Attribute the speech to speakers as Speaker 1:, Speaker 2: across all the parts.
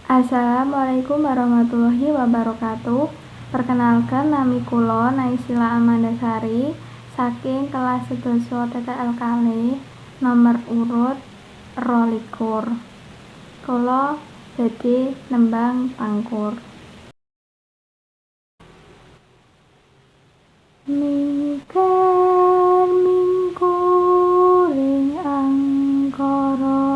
Speaker 1: Assalamualaikum warahmatullahi wabarakatuh. Perkenalkan, nami kula Naysila Amandasari saking kelas 11 TTL kalih nomor urut 22. Kula dadi nembang pangkur. Mingkar mingkuring angkara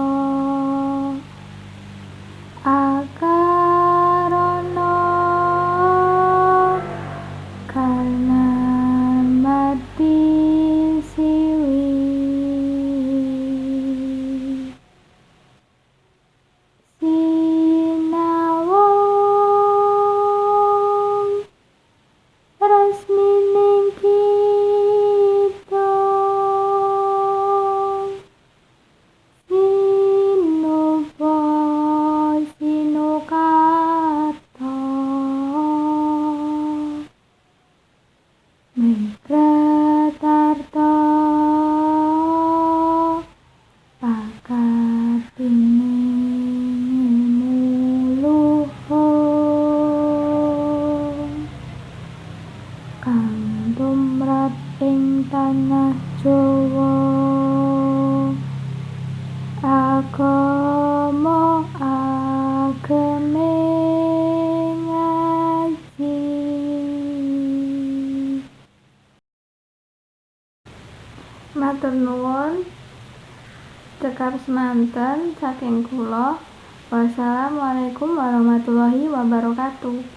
Speaker 1: akarana karna mati siwi sinawung resmining kita sinupa sinukata mikratarta pakatining luhung kang tumrap ing tanah Jawa agama ageme ngaji. Matur nuwun, cekap semanten saking kula. Wassalamualaikum warahmatullahi wabarakatuh.